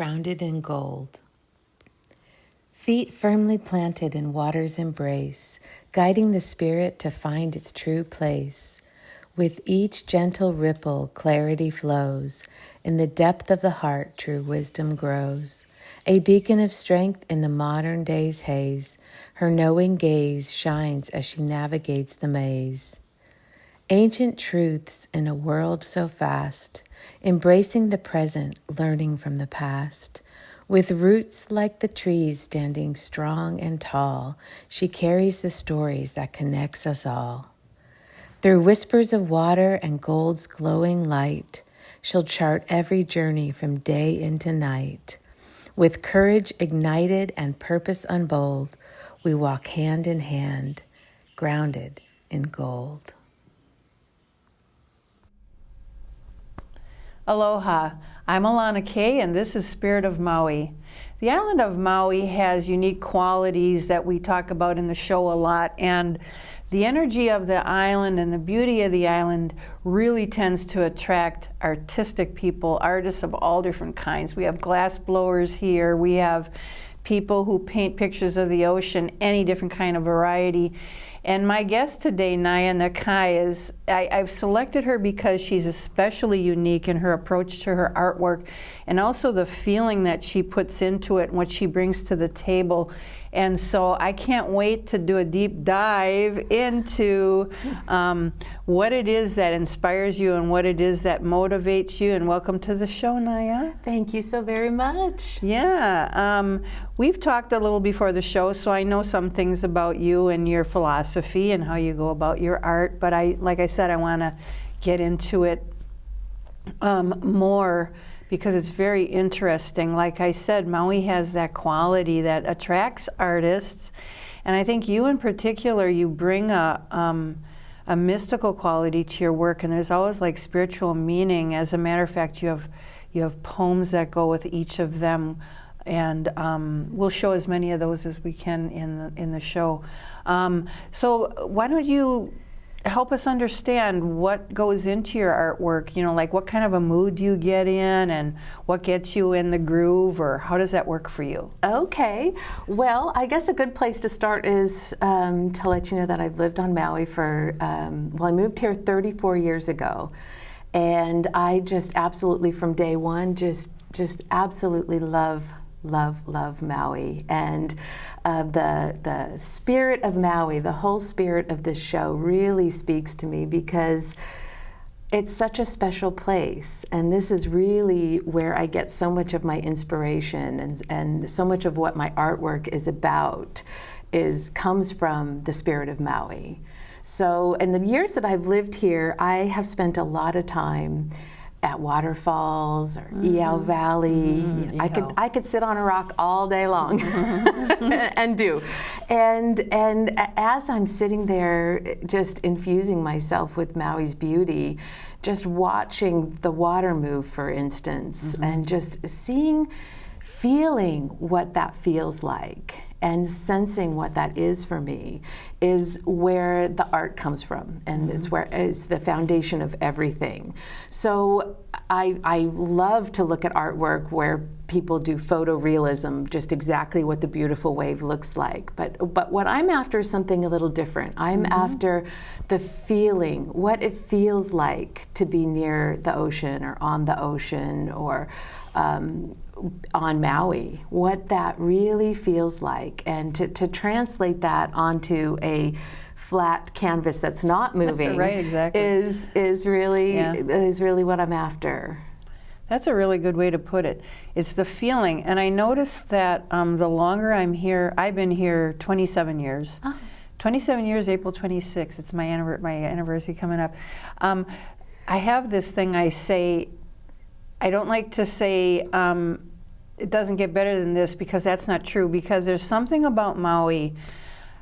grounded in gold. Feet firmly planted in water's embrace, guiding the spirit to find its true place. With each gentle ripple, clarity flows. In the depth of the heart, true wisdom grows. A beacon of strength in the modern day's haze, her knowing gaze shines as she navigates the maze. Ancient truths in a world so fast, embracing the present, learning from the past. With roots like the trees standing strong and tall, she carries the stories that connects us all. Through whispers of water and gold's glowing light, she'll chart every journey from day into night. With courage ignited and purpose unbold, we walk hand in hand, grounded in gold. Aloha, I'm Alana Kay, and this is Spirit of Maui. The island of Maui has unique qualities that we talk about in the show a lot, and the energy of the island and the beauty of the island really tends to attract artistic people, artists of all different kinds. We have glass blowers here, we have people who paint pictures of the ocean, any different kind of variety. And my guest today, Naia Nakai, I've selected her because she's especially unique in her approach to her artwork and also the feeling that she puts into it and what she brings to the table. And so I can't wait to do a deep dive into what it is that inspires you and what it is that motivates you. And welcome to the show, Naia. Thank you so very much. Yeah, we've talked a little before the show, so I know some things about you and your philosophy and how you go about your art. But like I said, I want to get into it more, because it's very interesting. Like I said, Maui has that quality that attracts artists, and I think you in particular, you bring a mystical quality to your work, and there's always like spiritual meaning. As a matter of fact, you have poems that go with each of them, and we'll show as many of those as we can in the show. So why don't you help us understand what goes into your artwork, like what kind of a mood you get in and what gets you in the groove, or how does that work for you? Okay, well, I guess a good place to start is to let you know that I've lived on Maui for, I moved here 34 years ago, and I just absolutely from day one just absolutely love Maui. And the spirit of Maui, the whole spirit of this show really speaks to me because it's such a special place, and this is really where I get so much of my inspiration and so much of what my artwork is about comes from the spirit of Maui. So in the years that I've lived here, I have spent a lot of time at waterfalls or Iao Valley. I could sit on a rock all day long and do. And as I'm sitting there just infusing myself with Maui's beauty, just watching the water move, for instance, and just feeling what that feels like and sensing what that is for me is where the art comes from, and is the foundation of everything. So I love to look at artwork where people do photorealism, just exactly what the beautiful wave looks like. But what I'm after is something a little different. I'm after the feeling, what it feels like to be near the ocean or on the ocean or on Maui, what that really feels like, and to translate that onto a flat canvas that's not moving right, exactly. is really what I'm after. That's a really good way to put it. It's the feeling, and I noticed that the longer I'm here, I've been here 27 years. Oh. 27 years, April 26th. It's my anniversary coming up. I have this thing I say. I don't like to say it doesn't get better than this, because that's not true, because there's something about Maui.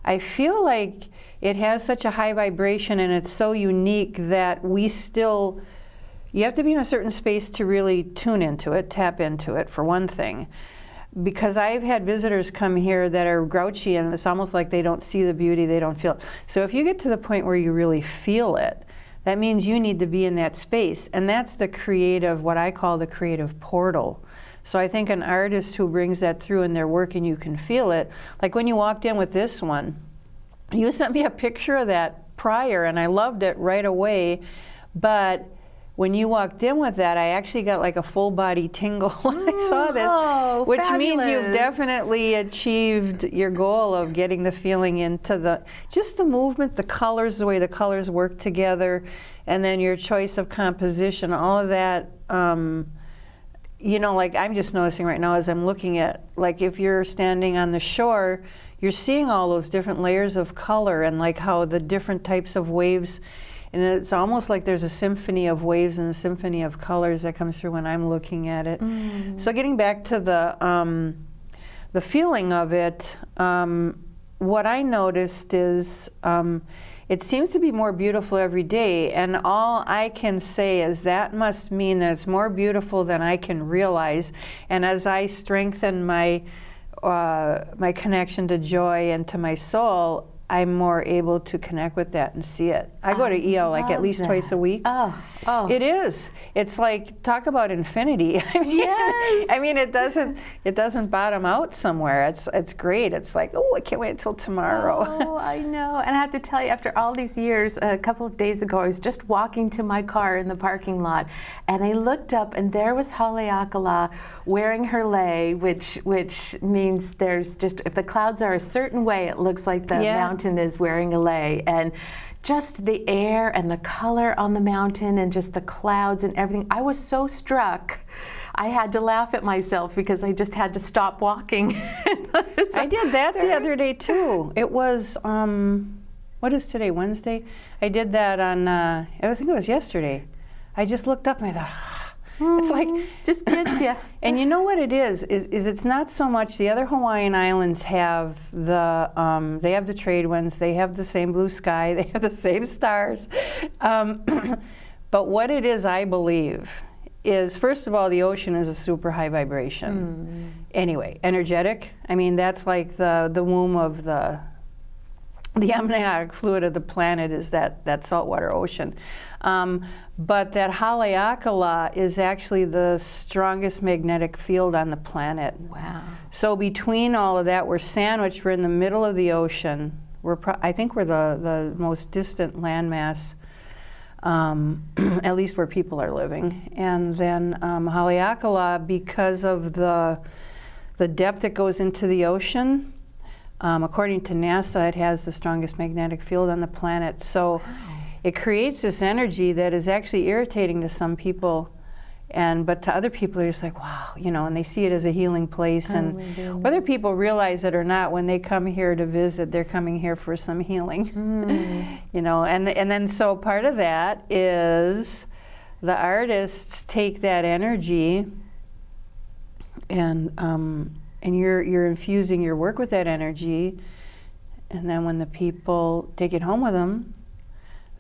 I feel like it has such a high vibration and it's so unique that you have to be in a certain space to really tune into it, tap into it, for one thing. Because I've had visitors come here that are grouchy and it's almost like they don't see the beauty, they don't feel it. So if you get to the point where you really feel it, that means you need to be in that space. And that's the creative, what I call the creative portal. So I think an artist who brings that through in their work and you can feel it, like when you walked in with this one, you sent me a picture of that prior and I loved it right away, but when you walked in with that, I actually got like a full body tingle when I saw this, which fabulous. means you've definitely achieved your goal of getting the feeling into just the movement, the colors, the way the colors work together, and then your choice of composition, all of that. You know, like I'm just noticing right now as I'm looking at, like if you're standing on the shore, you're seeing all those different layers of color and like how the different types of waves. And it's almost like there's a symphony of waves and a symphony of colors that comes through when I'm looking at it. So getting back to the feeling of it, what I noticed is it seems to be more beautiful every day, and all I can say is that must mean that it's more beautiful than I can realize. And as I strengthen my my connection to joy and to my soul, I'm more able to connect with that and see it. I go to EO like at least twice a week. Oh. It is. It's like, talk about infinity. I mean, Yes. I mean, it doesn't bottom out somewhere. It's great. It's like, oh, I can't wait until tomorrow. Oh, I know. And I have to tell you, after all these years, a couple of days ago, I was just walking to my car in the parking lot, and I looked up, and there was Haleakala wearing her lei, which means there's just, if the clouds are a certain way, it looks like the mountain is wearing a lei. And just the air and the color on the mountain and just the clouds and everything. I was so struck. I had to laugh at myself because I just had to stop walking. I did that the other day too. It was, what is today, Wednesday? I did that on, I think it was yesterday. I just looked up and I thought, it's like, just gets you. And you know what it is it's not so much, the other Hawaiian islands have they have the trade winds, they have the same blue sky, they have the same stars. But what it is, I believe, is first of all, the ocean is a super high vibration. Anyway, energetic. I mean, that's like the womb of the amniotic fluid of the planet is that saltwater ocean. But that Haleakala is actually the strongest magnetic field on the planet. Wow. So between all of that, we're sandwiched, we're in the middle of the ocean. I think we're the most distant landmass, at least where people are living. And then Haleakala, because of the depth that goes into the ocean, according to NASA, it has the strongest magnetic field on the planet. So it creates this energy that is actually irritating to some people, but to other people, they're just like, wow, you know, and they see it as a healing place. And whether people realize it or not, when they come here to visit, they're coming here for some healing. You know, and then so part of that is the artists take that energy and you're infusing your work with that energy, and then when the people take it home with them,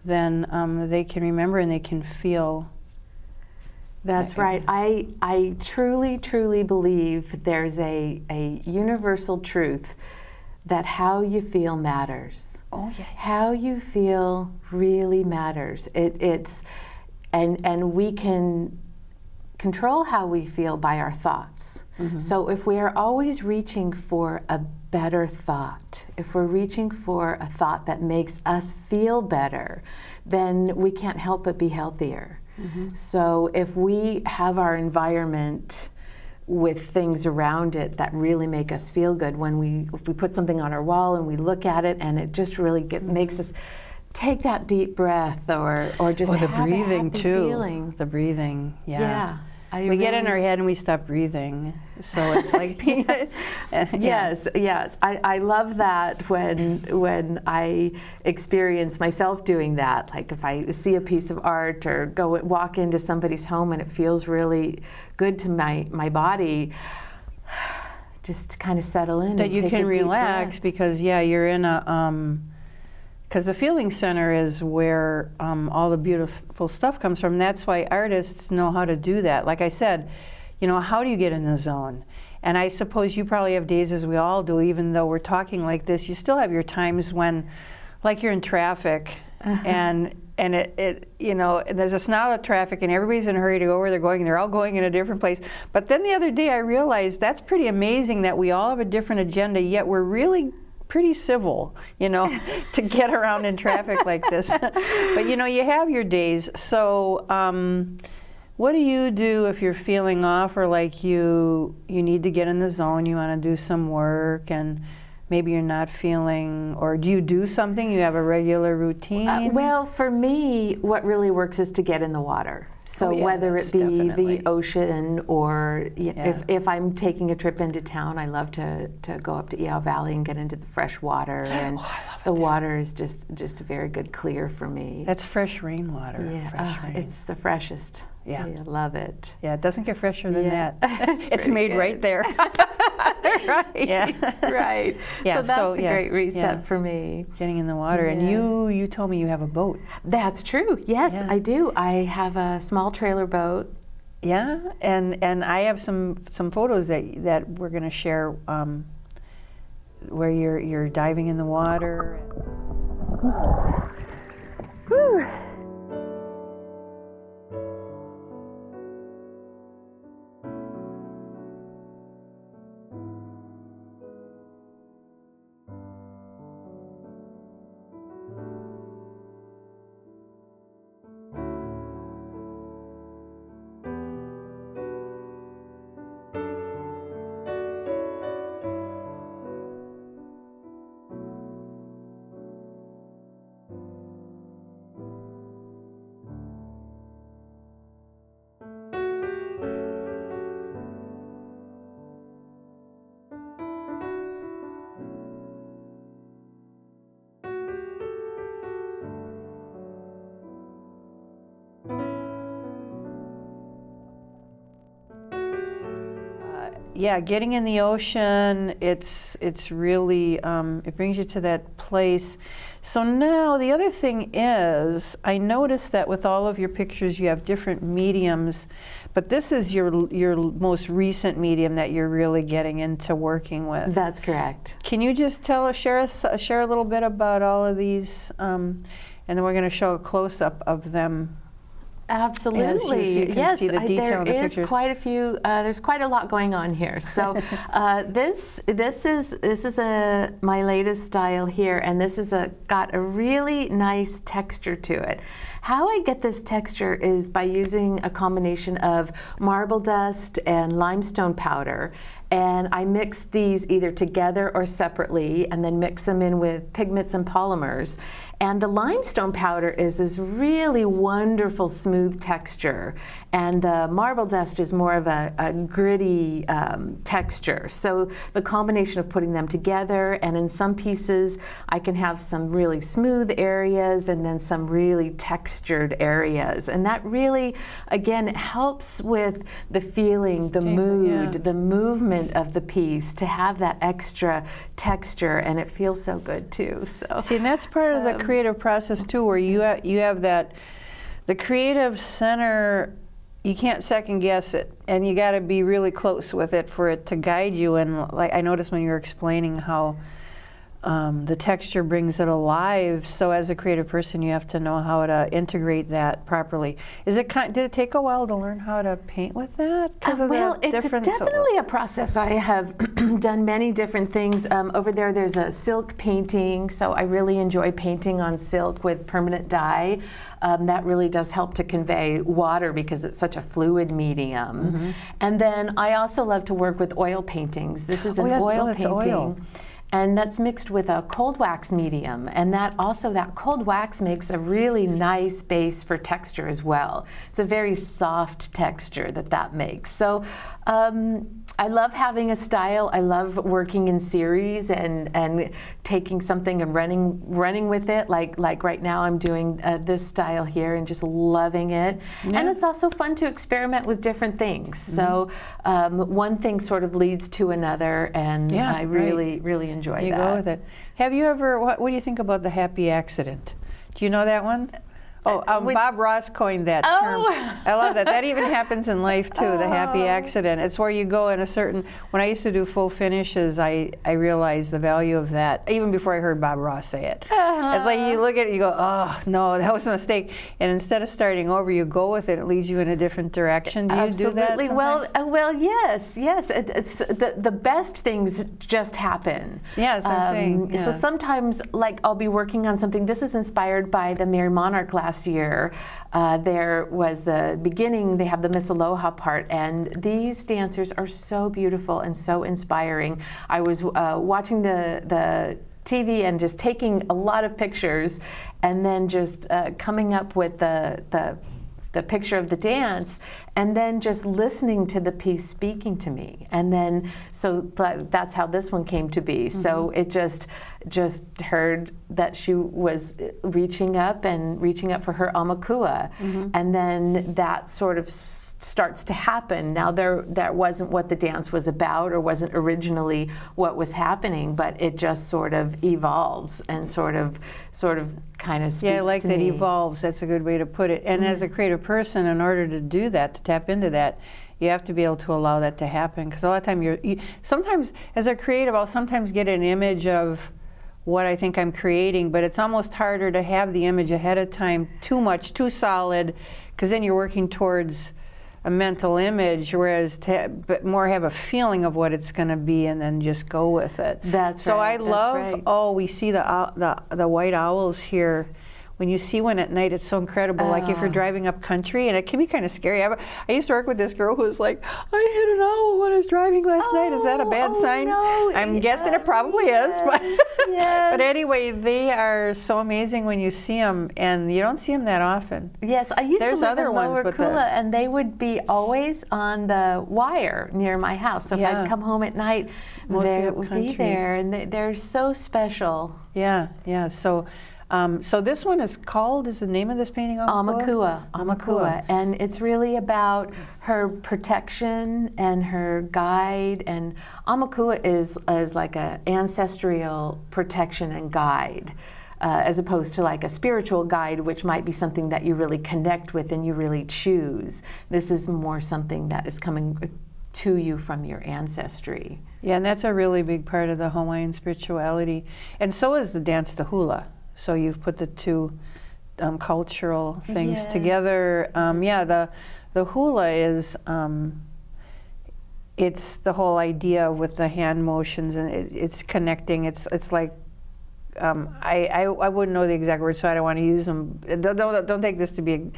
then they can remember and they can feel. That's right. I truly, truly believe there's a universal truth that how you feel matters. Oh yeah. How you feel really matters. And we can control how we feel by our thoughts. So if we are always reaching for a better thought, if we're reaching for a thought that makes us feel better, then we can't help but be healthier. So if we have our environment with things around it that really make us feel good, if we put something on our wall and we look at it and it just really makes us take that deep breath or just the have breathing a happy too. feeling. The breathing, yeah. We get in our head and we stop breathing. So it's like yes. I love that when I experience myself doing that. Like if I see a piece of art or walk into somebody's home and it feels really good to my body, just kind of settle in. That you can relax because you're in a because the feeling center is where all the beautiful stuff comes from. That's why artists know how to do that. Like I said, you know, how do you get in the zone? And I suppose you probably have days, as we all do, even though we're talking like this, you still have your times when, like you're in traffic and and you know, and there's a snarl of traffic, and everybody's in a hurry to go where they're going, and they're all going in a different place. But then the other day I realized that's pretty amazing that we all have a different agenda, yet we're really pretty civil, you know, to get around in traffic like this. But you know, you have your days. So what do you do if you're feeling off, or like you need to get in the zone, you want to do some work, and maybe you're not feeling, or do you do something? You have a regular routine? Well, for me, what really works is to get in the water. So whether it be the ocean, or if I'm taking a trip into town, I love to go up to Iao Valley and get into the fresh water. And the water is just a very good clear for me. That's fresh rainwater. Yeah, fresh rain. It's the freshest. Yeah. I love it. Yeah, it doesn't get fresher than that. It's made good. Right there. Right. Yeah. Right. Yeah, so that's a great reset for me. Getting in the water. And you told me you have a boat. That's true. Yes, I do. I have a small trailer boat. Yeah, and I have some photos that we're going to share where you're diving in the water. Whew. Yeah, getting in the ocean, it's really, it brings you to that place. So now the other thing is, I noticed that with all of your pictures you have different mediums, but this is your most recent medium that you're really getting into working with. That's correct. Can you just share a little bit about all of these, and then we're going to show a close-up of them. Absolutely. You can see the detail in the pictures. Quite a few. There's quite a lot going on here. So this is my latest style here, and this is got a really nice texture to it. How I get this texture is by using a combination of marble dust and limestone powder. And I mix these either together or separately, and then mix them in with pigments and polymers. And the limestone powder is this really wonderful smooth texture, and the marble dust is more of a gritty texture. So the combination of putting them together, and in some pieces I can have some really smooth areas and then some really textured areas. And that really, again, helps with the feeling, the mood, the movement of the piece, to have that extra texture, and it feels so good too. So see, and that's part of the creative process too, where you have that, the creative center, you can't second guess it, and you got to be really close with it for it to guide you. And like I noticed when you were explaining how the texture brings it alive, so as a creative person you have to know how to integrate that properly. Did it take a while to learn how to paint with that? Well, it's definitely a process. I have done many different things. Over there's a silk painting, so I really enjoy painting on silk with permanent dye. That really does help to convey water because it's such a fluid medium. Mm-hmm. And then I also love to work with oil paintings. This is an oil painting. Oil. And that's mixed with a cold wax medium, and that cold wax makes a really nice base for texture as well. It's a very soft texture that makes. So I love having a style. I love working in series and taking something and running with it. Like right now I'm doing this style here and just loving it. Yeah. And it's also fun to experiment with different things. Mm-hmm. So one thing sort of leads to another, and I really enjoy that. You go with it. Have you ever, what do you think about the happy accident? Do you know that one? Bob Ross coined that term. I love that. That even happens in life too, the happy accident. It's where you go in a certain, when I used to do full finishes, I realized the value of that, even before I heard Bob Ross say it. It's like you look at it, you go, oh, no, that was a mistake. And instead of starting over, you go with it. It leads you in a different direction. Do you do that sometimes? Well, yes. It's the best things just happen. Yeah, that's what I'm saying. Yeah. So sometimes, like, I'll be working on something. This is inspired by the Mary Monarch last year. There was the beginning, they have the Miss Aloha part, and these dancers are so beautiful and so inspiring. I was watching the TV and just taking a lot of pictures, and then just coming up with the picture of the dance, and then just listening to the piece speaking to me. And then, so that's how this one came to be. Mm-hmm. So it just heard that she was reaching up for her amakua. Mm-hmm. And then that sort of starts to happen. Now that wasn't what the dance was about, or wasn't originally what was happening, but it just sort of evolves and sort of kind of speaks to me. Yeah, I like that evolves. That's a good way to put it. And as a creative person, in order to do that, to tap into that, you have to be able to allow that to happen. Because a lot of time sometimes as a creative, I'll sometimes get an image of what I think I'm creating, but it's almost harder to have the image ahead of time too much, too solid, because then you're working towards a mental image, whereas but more have a feeling of what it's going to be and then just go with it. That's so right. I love, we see the white owls here. When you see one at night, it's so incredible. Like if you're driving up country, and it can be kind of scary. I used to work with this girl who was like, I hit an owl when I was driving last night. Is that a bad sign? No. I'm guessing it probably is. But, but anyway, they are so amazing when you see them, and you don't see them that often. Yes, I used to live other in ones, Lower Kula, and they would be always on the wire near my house. So if I'd come home at night, they would be there, and they're so special. Yeah. So this one is the name of this painting Amakua, and it's really about her protection and her guide. And Amakua is like an ancestral protection and guide, as opposed to like a spiritual guide, which might be something that you really connect with and you really choose. This is more something that is coming to you from your ancestry. Yeah, and that's a really big part of the Hawaiian spirituality, and so is the dance, the hula. So you've put the two cultural things together. The hula is, it's the whole idea with the hand motions, and it's connecting. It's like, I wouldn't know the exact words, so I don't want to use them. Don't take this to be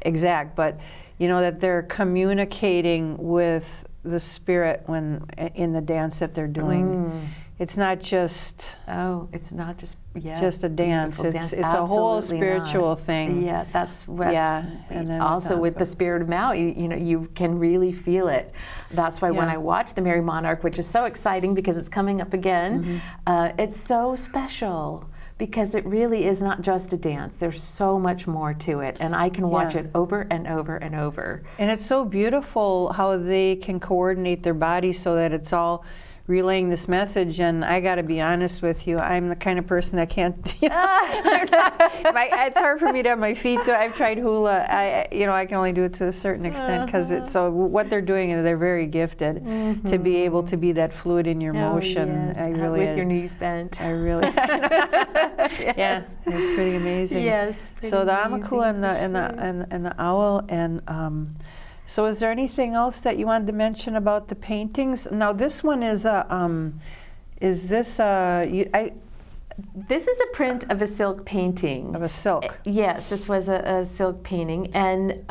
exact, but you know that they're communicating with the spirit when in the dance that they're doing. It's not just just a dance. It's a whole spiritual thing. Yeah, that's and then also with the spirit of Maui, you can really feel it. That's why when I watch the Mary Monarch, which is so exciting because it's coming up again, it's so special because it really is not just a dance. There's so much more to it, and I can watch it over and over and over. And it's so beautiful how they can coordinate their bodies so that it's all relaying this message. And I got to be honest with you, I'm the kind of person that can't. It's hard for me to have my feet. I've tried hula. I can only do it to a certain extent because it's so. What they're doing is they're very gifted to be able to be that fluid in your motion. Yes. With your knees bent. I really. Yes, it's pretty amazing. Yes. So the amakua and the owl and. So is there anything else that you wanted to mention about the paintings? Now this one is this is a print of a silk painting. Of a silk. Yes, this was a silk painting, and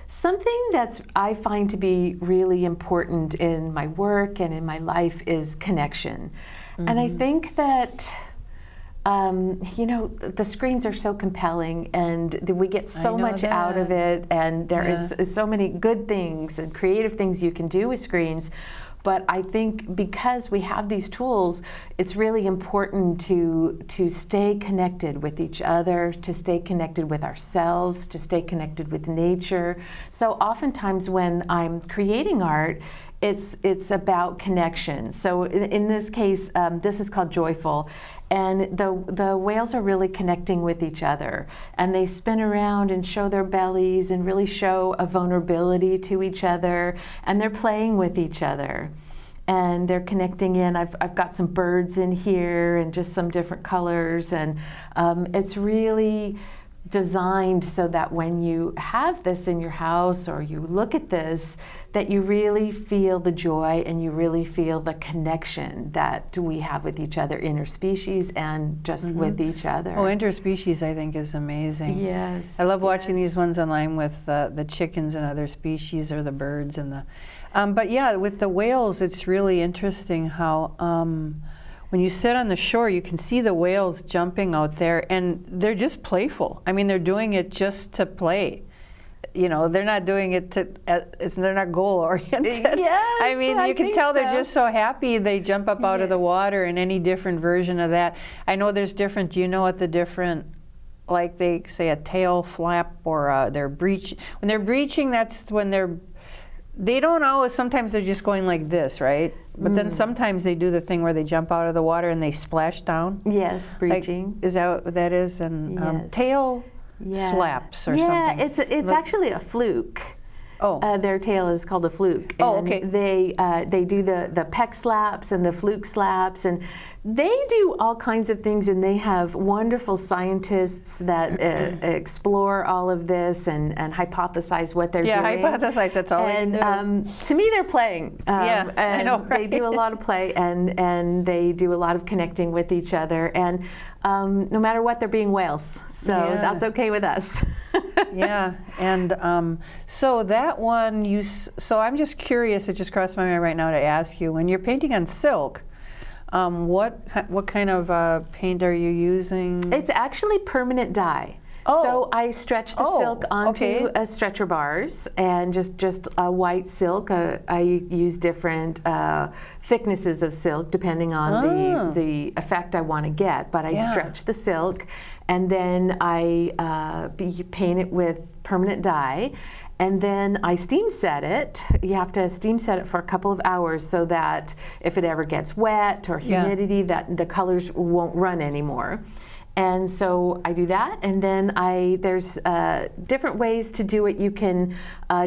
something that I find to be really important in my work and in my life is connection. And I think that the screens are so compelling, and we get so much out of it, and there is so many good things and creative things you can do with screens. But I think because we have these tools, it's really important to stay connected with each other, to stay connected with ourselves, to stay connected with nature. So oftentimes when I'm creating art, it's about connection. So in this case, this is called Joyful. And the whales are really connecting with each other, and they spin around and show their bellies and really show a vulnerability to each other, and they're playing with each other. And they're connecting in. I've got some birds in here and just some different colors, and it's really designed so that when you have this in your house or you look at this, that you really feel the joy and you really feel the connection that we have with each other, interspecies and just with each other. Oh, interspecies I think is amazing. Yes. I love watching these ones online with the chickens and other species, or the birds and the but yeah, with the whales it's really interesting how when you sit on the shore, you can see the whales jumping out there, and they're just playful. I mean, they're doing it just to play. You know, they're not doing it to, they're not goal-oriented. Yes, I mean, you can tell they're just so happy they jump up out of the water in any different version of that. I know there's different, do you know what the different, like they say a tail flap or they're breach. When they're breaching, that's when they don't always, sometimes they're just going like this, right? But then sometimes they do the thing where they jump out of the water and they splash down. Yes, breaching. Like, is that what that is? And tail slaps or something. Yeah, it's actually a fluke. Oh. Their tail is called a fluke. Oh, and okay. They do the peck slaps and the fluke slaps, and they do all kinds of things, and they have wonderful scientists that explore all of this and hypothesize what they're doing. Yeah, hypothesize, that's all they can do. To me, they're playing. Yeah, I know, right? They do a lot of play, and they do a lot of connecting with each other, and no matter what, they're being whales, so that's okay with us. Yeah, and so that one, so I'm just curious, it just crossed my mind right now to ask you, when you're painting on silk, what kind of paint are you using? It's actually permanent dye. Oh. So I stretch the silk onto stretcher bars, and just a white silk. I use different thicknesses of silk depending on the effect I want to get. But I stretch the silk, and then I paint it with permanent dye. And then I steam set it. You have to steam set it for a couple of hours so that if it ever gets wet or humidity, that the colors won't run anymore. And so I do that, and then there's different ways to do it. You can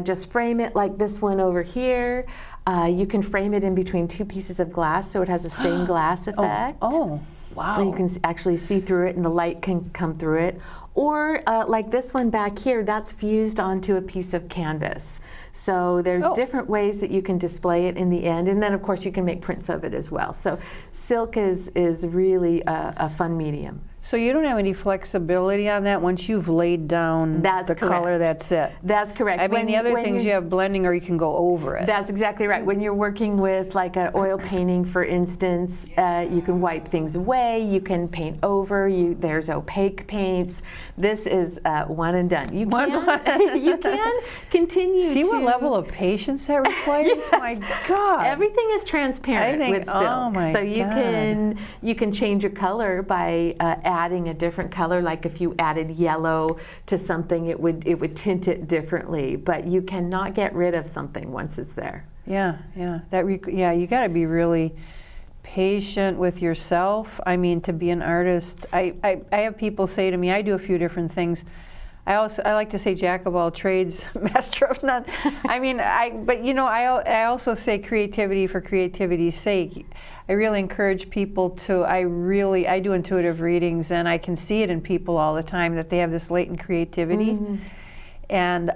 just frame it like this one over here. You can frame it in between two pieces of glass, so it has a stained glass effect. Oh, wow. And you can actually see through it, and the light can come through it. Or like this one back here, that's fused onto a piece of canvas. So there's different ways that you can display it in the end, and then of course you can make prints of it as well. So silk is really a fun medium. So you don't have any flexibility on that once you've laid down color, that's it? That's correct. I mean, the other things you have blending, or you can go over it. That's exactly right. When you're working with like an oil painting, for instance, you can wipe things away, you can paint over, there's opaque paints. This is one and done. You can continue See what level of patience that requires? Yes. My God. Everything is transparent with silk. Oh my so God. you can change a color by adding a different color. Like if you added yellow to something, it would tint it differently. But you cannot get rid of something once it's there. Yeah. You got to be really patient with yourself. I mean, to be an artist, I have people say to me, I do a few different things. I like to say jack of all trades, master of none. I mean, I also say creativity for creativity's sake. I really encourage people to, I do intuitive readings, and I can see it in people all the time that they have this latent creativity. And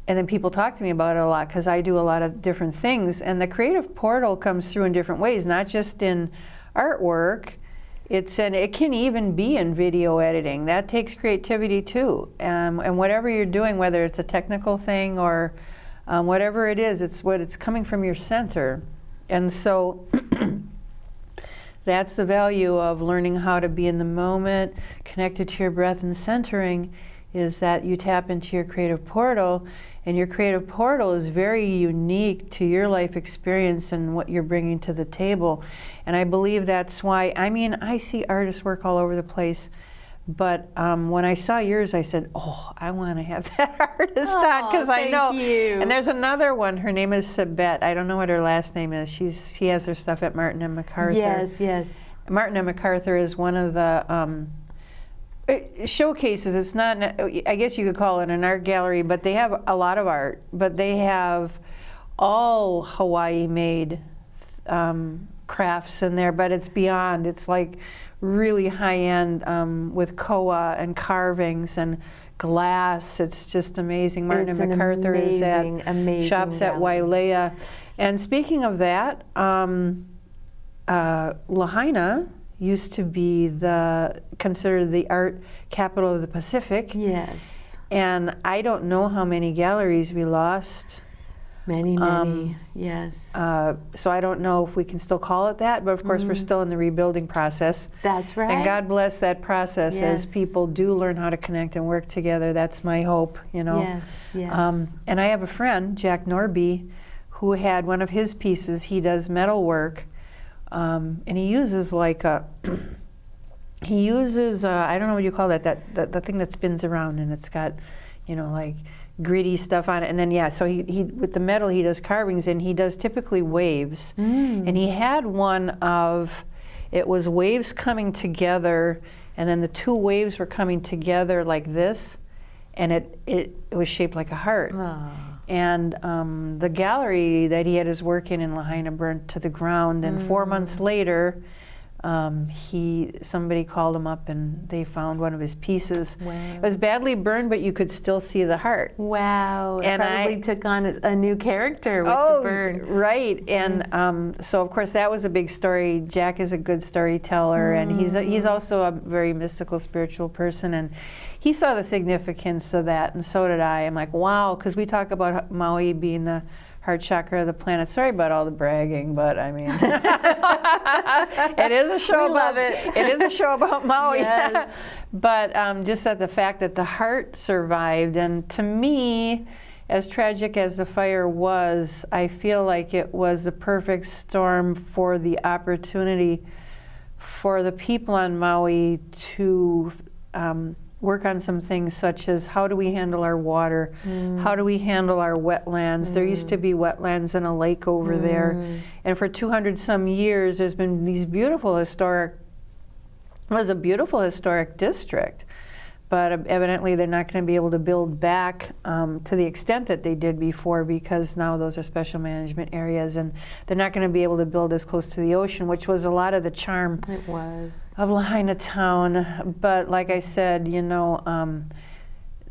then people talk to me about it a lot because I do a lot of different things. And the creative portal comes through in different ways, not just in artwork. It can even be in video editing. That takes creativity too. And whatever you're doing, whether it's a technical thing or whatever it is, it's coming from your center. And so that's the value of learning how to be in the moment, connected to your breath and centering, is that you tap into your creative portal. And your creative portal is very unique to your life experience and what you're bringing to the table. And I believe that's why, I see artists work all over the place, but when I saw yours, I said, oh, I want to have that artist on, because I know. Thank you. And there's another one, her name is Sabette. I don't know what her last name is. She has her stuff at Martin and MacArthur. Yes. Martin and MacArthur is one of the showcases. It's not, I guess you could call it an art gallery, but they have a lot of art. But they have all Hawaii-made crafts in there, but it's beyond. It's like really high-end with koa and carvings and glass. It's just amazing. Martin and MacArthur is at shops at Wailea. And speaking of that, Lahaina used to be considered the art capital of the Pacific. Yes. And I don't know how many galleries we lost. Many, yes. So I don't know if we can still call it that, but of course we're still in the rebuilding process. That's right. And God bless that process as people do learn how to connect and work together. That's my hope, you know. Yes, yes. And I have a friend, Jack Norby, who had one of his pieces. He does metal work, and he uses like I don't know what you call that, the thing that spins around and it's got, you know, like gritty stuff on it. And then, so he with the metal, he does carvings, and he does typically waves. And he had one of, it was waves coming together, and then the two waves were coming together like this, and it was shaped like a heart. Oh. And the gallery that he had his work in Lahaina burnt to the ground, and 4 months later, somebody called him up and they found one of his pieces. Wow. It was badly burned, but you could still see the heart. Wow. It And probably took on a new character with the burn. Right. And so of course that was a big story. Jack is a good storyteller, and he's also a very mystical, spiritual person, and he saw the significance of that, and so did I. I'm like, wow, because we talk about Maui being the heart chakra of the planet. Sorry about all the bragging, but I mean, it is a show about it. It is a show about Maui. Yes. But just that the fact that the heart survived, and to me, as tragic as the fire was, I feel like it was the perfect storm for the opportunity for the people on Maui to work on some things such as how do we handle our water, how do we handle our wetlands. There used to be wetlands and a lake over there, and for 200 some years there's been these beautiful historic, it was a beautiful historic district, but evidently they're not going to be able to build back to the extent that they did before, because now those are special management areas, and they're not going to be able to build as close to the ocean, which was a lot of the charm of Lahaina town. But like I said, you know,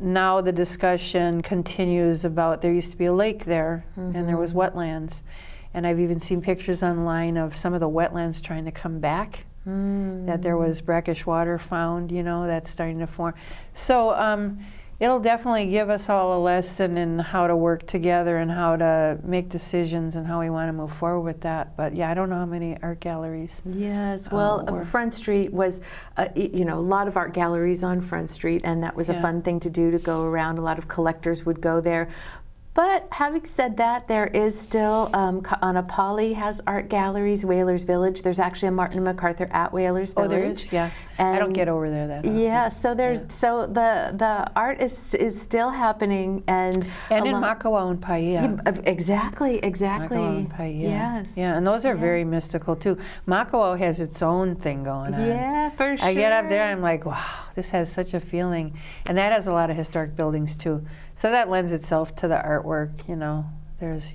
now the discussion continues about, there used to be a lake there, and there was wetlands, and I've even seen pictures online of some of the wetlands trying to come back. That there was brackish water found, you know, that's starting to form. So it'll definitely give us all a lesson in how to work together and how to make decisions and how we want to move forward with that. But yeah, I don't know how many art galleries. Yes, well, Front Street was, you know, a lot of art galleries on Front Street, and that was a fun thing to do, to go around. A lot of collectors would go there. But having said that, there is still, Ka'anapali has art galleries, Whalers Village. There's actually a Martin and MacArthur at Whalers Village. Oh, there is? Yeah. And I don't get over there that often. Yeah, so there's so the art is still happening, and in Makawao and Paia. Exactly. Makawao and Paia. Yes. Yeah, and those are very mystical too. Makawao has its own thing going on. Yeah, for sure. I get up there, I'm like, wow, this has such a feeling, and that has a lot of historic buildings too. So that lends itself to the artwork, you know. There's,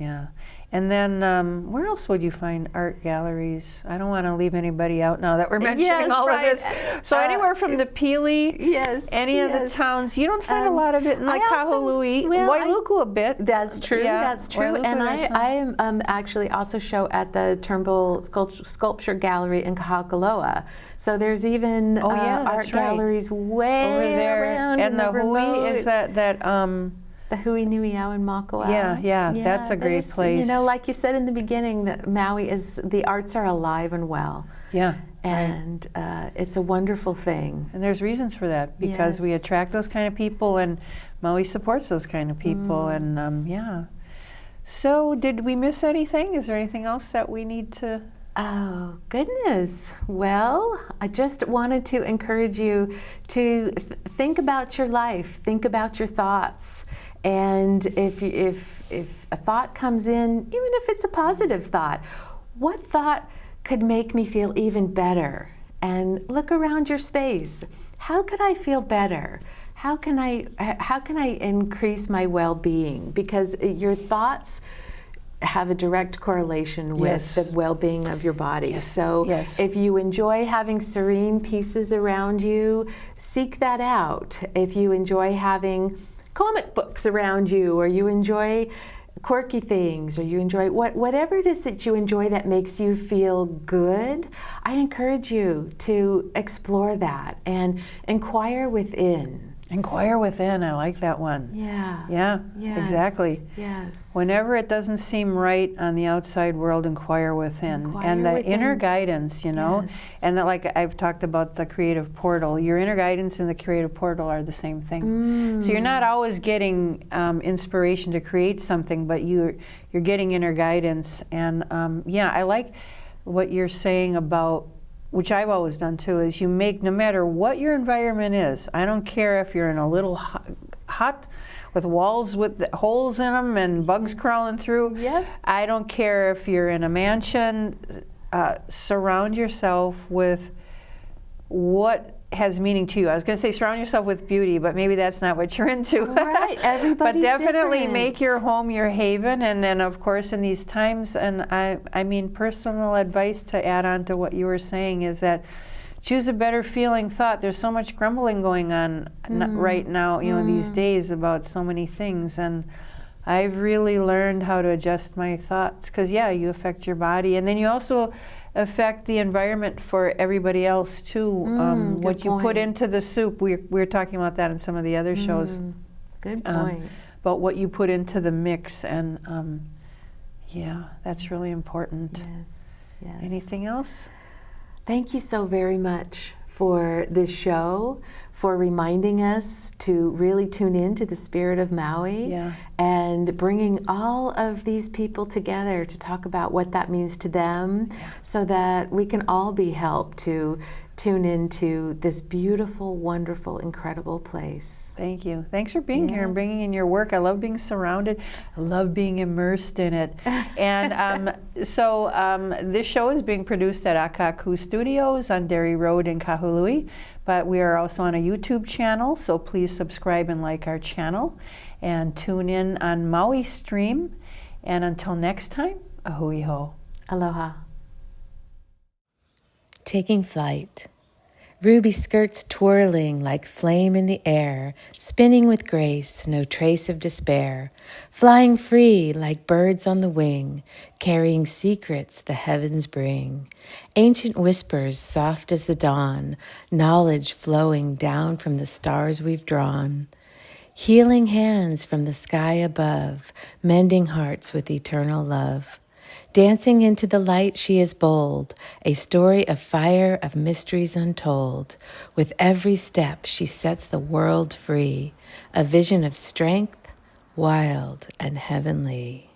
And then where else would you find art galleries? I don't want to leave anybody out now that we're mentioning all of this. So anywhere from the Pili, any of the towns, you don't find a lot of it in like Kahului, Wailuku a bit. That's true, that's true. Wailuku, and I actually also show at the Turnbull Sculpture Gallery in Kahakaloa. So there's even art galleries way over there. Around and the Hui is that the Hui Nui Au in Makawao. Yeah, that's a great place. You know, like you said in the beginning, that Maui the arts are alive and well. Yeah. And it's a wonderful thing. And there's reasons for that, because we attract those kind of people, and Maui supports those kind of people, and So did we miss anything? Is there anything else that we need to? Oh, goodness. Well, I just wanted to encourage you to think about your life, think about your thoughts. And if a thought comes in, even if it's a positive thought, what thought could make me feel even better? And look around your space. How could I feel better? How can I increase my well-being? Because your thoughts have a direct correlation with the well-being of your body. So if you enjoy having serene pieces around you, seek that out. If you enjoy having comic books around you, or you enjoy quirky things, or you enjoy whatever it is that you enjoy that makes you feel good, I encourage you to explore that and inquire within. Inquire within, I like that one. Yeah. Yeah, Yes. Exactly. Yes. Whenever it doesn't seem right on the outside world, inquire within. And the inner guidance, you know, and like I've talked about the creative portal, your inner guidance and the creative portal are the same thing. So you're not always getting inspiration to create something, but you're getting inner guidance. And I like what you're saying about, which I've always done too, is you make, no matter what your environment is, I don't care if you're in a little hut with walls with holes in them and bugs crawling through. I don't care if you're in a mansion, surround yourself with what has meaning to you. I was going to say surround yourself with beauty, but maybe that's not what you're into. Right, everybody's But definitely different. make your home your haven, and then of course in these times, and I mean personal advice to add on to what you were saying is that choose a better feeling thought. There's so much grumbling going on right now, you know, these days about so many things, and I've really learned how to adjust my thoughts, because you affect your body, and then you also affect the environment for everybody else too. What you put into the soup, we were talking about that in some of the other shows. Good point. But what you put into the mix, and that's really important. Yes. Anything else? Thank you so very much for this show, for reminding us to really tune in to the spirit of Maui, and bringing all of these people together to talk about what that means to them, so that we can all be helped to tune into this beautiful, wonderful, incredible place. Thank you. Thanks for being here and bringing in your work. I love being surrounded. I love being immersed in it. And this show is being produced at Akaku Studios on Derry Road in Kahului, but we are also on a YouTube channel, so please subscribe and like our channel, and tune in on Maui Stream. And until next time, a hui ho. Aloha. Taking flight. Ruby skirts twirling like flame in the air, spinning with grace, no trace of despair, flying free like birds on the wing, carrying secrets the heavens bring. Ancient whispers soft as the dawn, knowledge flowing down from the stars we've drawn. Healing hands from the sky above, mending hearts with eternal love. Dancing into the light she is bold, a story of fire, of mysteries untold. With every step she sets the world free, a vision of strength, wild and heavenly.